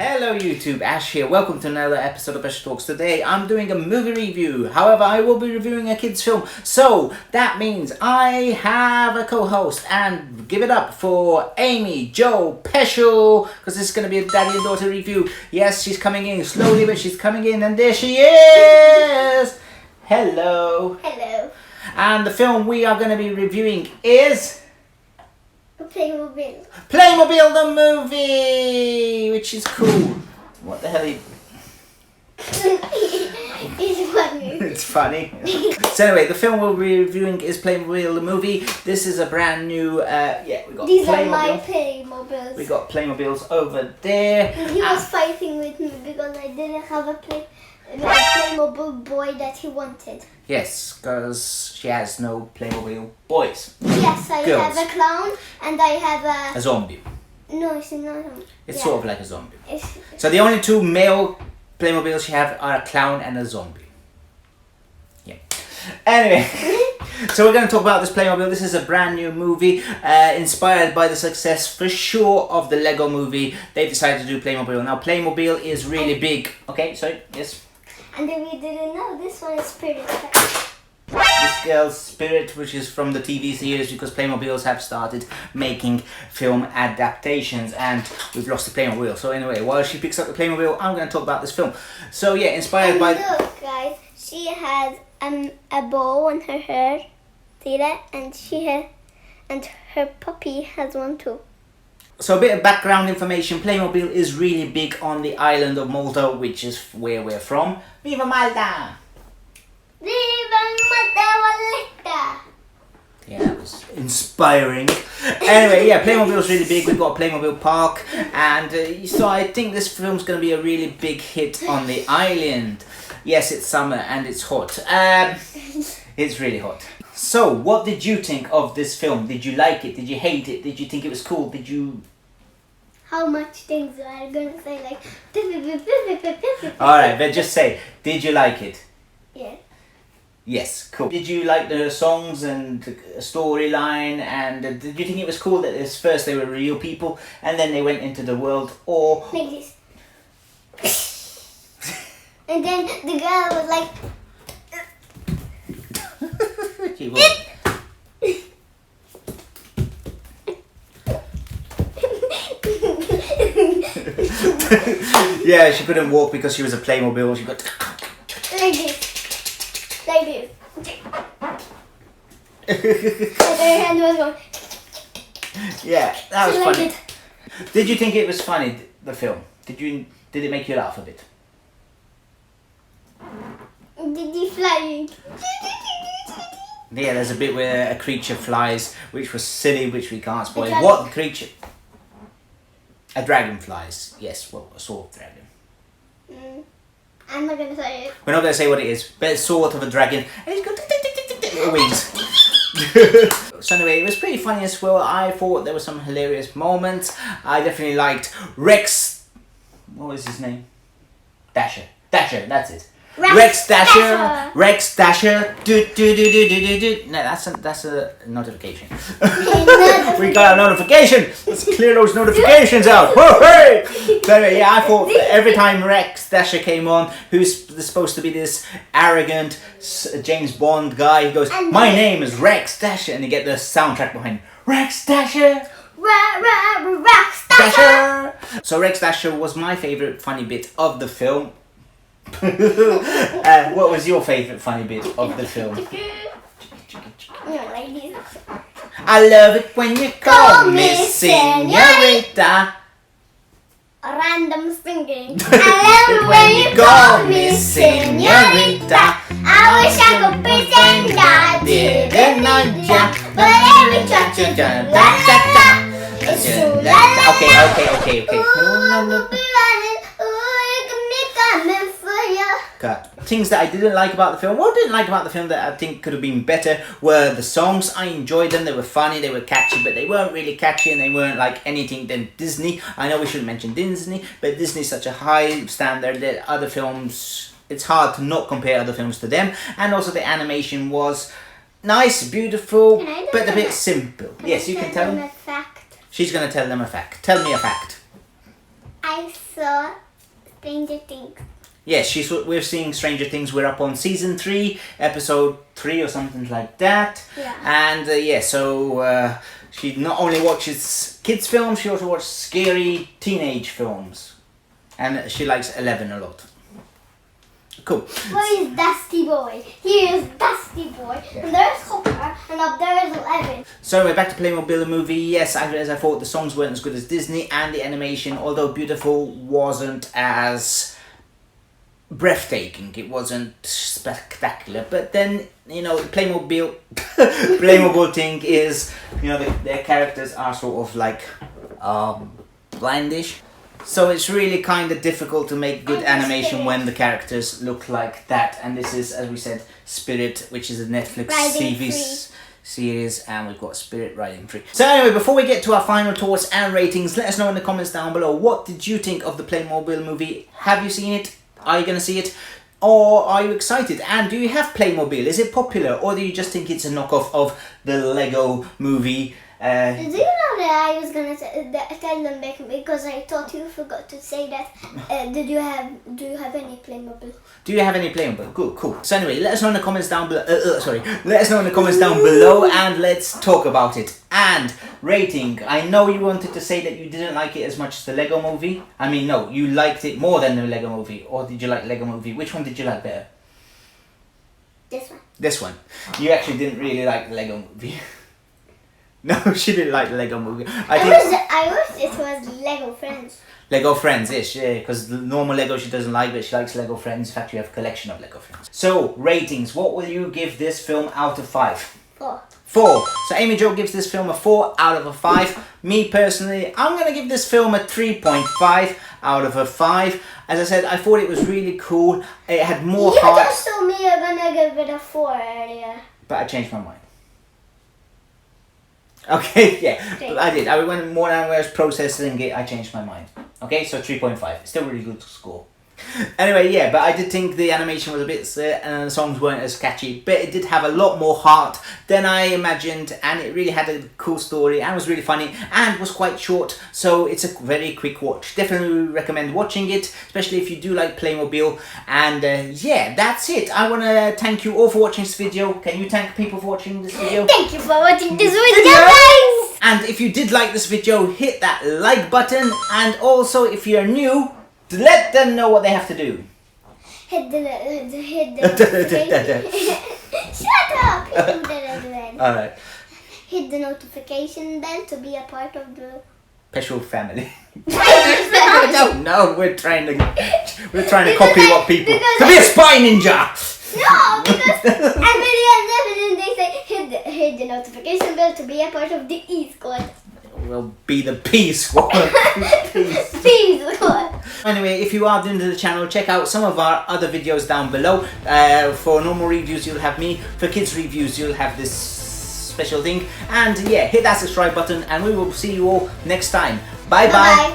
Hello YouTube, Ash here. Welcome to another episode of Ash Talks. Today I'm doing a movie review. However, I will be reviewing a kids film. So that means I have a co-host, and give it up for Amy Jo Peschel, because this is going to be a daddy and daughter review. Yes, she's coming in slowly, but she's coming in, and there she is. Hello. Hello. And the film we are going to be reviewing is Playmobil. Playmobil the movie, which is cool. What the hell? It's funny. It's funny. So anyway, the film we'll be reviewing is Playmobil the movie. This is a brand new. We got These Playmobil. are my Playmobiles. We got Playmobils over there. And he was fighting with me because I didn't have a Playmobil boy that he wanted. Yes, because she has no Playmobil boys. Yes, I Girls. have a clown and I have A zombie. No, it's not. It's sort of like a zombie. It's... So the only two male Playmobils she have are a clown and a zombie. Yeah. Anyway, so we're going to talk about this Playmobil. This is a brand new movie inspired by the success for sure of the Lego movie. They decided to do Playmobil. Now Playmobil is really big. Okay, sorry, yes. And then we didn't know this one is Spirit. This girl's Spirit, which is from the TV series, because Playmobils have started making film adaptations, and we've lost the Playmobil. So anyway, while she picks up the Playmobil, I'm going to talk about this film. So yeah, inspired by... Look guys, she has a bow on her hair. See that? And her puppy has one too. So a bit of background information. Playmobil is really big on the island of Malta, which is where we're from. Viva Malta! Viva Malta! Yeah, that was inspiring. Anyway, yeah, Playmobil is really big. We've got a Playmobil park, and so I think this film's going to be a really big hit on the island. Yes, it's summer and it's hot. It's really hot. So, what did you think of this film? Did you like it? Did you hate it? Did you think it was cool? Did you... How much things are you going to say like... Alright, but just say, did you like it? Yeah. Yes, cool. Did you like the songs and the storyline, and did you think it was cool that first they were real people and then they went into the world, or... Like this. And then the girl was like... She was. Yeah, she couldn't walk because she was a Playmobil. She got... Like this. Like this. And her hand was going... Yeah, that was She liked funny. it. Did you think it was funny, the film? Did it make you laugh a bit? Did he fly? Yeah, there's a bit where a creature flies, which was silly, which we can't spoil. dragon. What creature? A dragon flies. Yes, well, a sort of dragon. I'm not going to say it. We're not going to say what it is, but it's sort of a dragon. And it's got little wings. So anyway, it was pretty funny as well. I thought there were some hilarious moments. I definitely liked Rex. What was his name? Dasher, that's it. Rex Dasher. Rex Dasher. No, that's a notification. We got a notification. Let's clear those notifications out. Whoa, hey! So anyway, yeah, I thought that every time Rex Dasher came on, who's supposed to be this arrogant James Bond guy, he goes, "My name is Rex Dasher," and you get the soundtrack behind Rex Dasher. Rex Dasher. So Rex Dasher was my favourite funny bit of the film. What was your favourite funny bit of the film? I love it when you call me Señorita. Random singing. I love it when you call me Señorita. I wish I could pretend I didn't know ya, but every cha-cha, la la la, it's so la la la. Okay. Ooh, I will be running. Ooh, you can be coming for ya. Cut. Things that I didn't like about the film, what I didn't like about the film that I think could have been better, were the songs. I enjoyed them, they were funny, they were catchy, but they weren't really catchy, and they weren't like anything than Disney. I know we shouldn't mention Disney, but Disney's such a high standard that other films, it's hard to not compare other films to them. And also the animation was nice, beautiful, but a bit simple. Yes, you can tell them. A fact. She's going to tell them a fact. Tell me a fact. I I saw Stranger Things. Yes, we're seeing Stranger Things. We're up on season 3, episode 3 or something like that. Yeah. And so she not only watches kids' films, she also watches scary teenage films. And she likes 11 a lot. Cool. Where is Dusty Boy? Here is Dusty Boy. Yeah. And there's Hopper. And up there is 11. So we're back to Playmobil the movie. Yes, as I thought, the songs weren't as good as Disney, and the animation, although beautiful, wasn't as breathtaking. It wasn't spectacular. But then, you know, Playmobil thing is, you know, their characters are sort of like blindish. So it's really kind of difficult to make good animation when the characters look like that. And this is, as we said, Spirit, which is a Netflix series, and we've got Spirit Riding Free. So anyway, before we get to our final thoughts and ratings, let us know in the comments down below, what did you think of the Playmobil movie? Have you seen it? Are you going to see it? Or are you excited? And do you have Playmobil? Is it popular? Or do you just think it's a knockoff of the Lego movie? Do you know that I was gonna tell them back because I thought you forgot to say that? Do you have any Playmobil? Do you have any Playmobil? Cool. So anyway, let us know in the comments down below. Let us know in the comments down below, and let's talk about it. And rating. I know you wanted to say that you didn't like it as much as the Lego movie. I mean, no, you liked it more than the Lego movie. Or did you like Lego movie? Which one did you like better? This one. This one. You actually didn't really like the Lego movie. No, she didn't like the Lego movie. I wish it was Lego Friends. Lego Friends, yes, yeah, because the normal Lego she doesn't like, but she likes Lego Friends. In fact, you have a collection of Lego Friends. So, ratings. What will you give this film out of 5? 4. 4. So Amy Jo gives this film a 4 out of a 5. Me personally, I'm going to give this film a 3.5 out of a 5. As I said, I thought it was really cool. It had more heart. You just told me you're going to give it a 4 earlier. But I changed my mind. Okay, yeah, but I did. I went more than I was processing it, I changed my mind. Okay, so 3.5. Still really good score. Anyway, yeah, but I did think the animation was a bit and the songs weren't as catchy, but it did have a lot more heart than I imagined, and it really had a cool story and was really funny and was quite short, so it's a very quick watch. Definitely recommend watching it, especially if you do like Playmobil. And yeah, that's it. I want to thank you all for watching this video. Can you thank people for watching this video? Thank you for watching this video, guys! And if you did like this video, hit that like button, and also if you're new, let them know what they have to do. Hit the notification. Shut up! Alright. Hit the notification bell to be a part of the Special family. I don't know. We're trying to copy what people. To be a spy ninja. No, because every they say hit the notification bell to be a part of the E squad. We'll be the P squad. P squad. Anyway, if you are new to the channel, check out some of our other videos down below. For normal reviews, you'll have me. For kids reviews, you'll have this special thing. And yeah, hit that subscribe button, and we will see you all next time. Bye bye.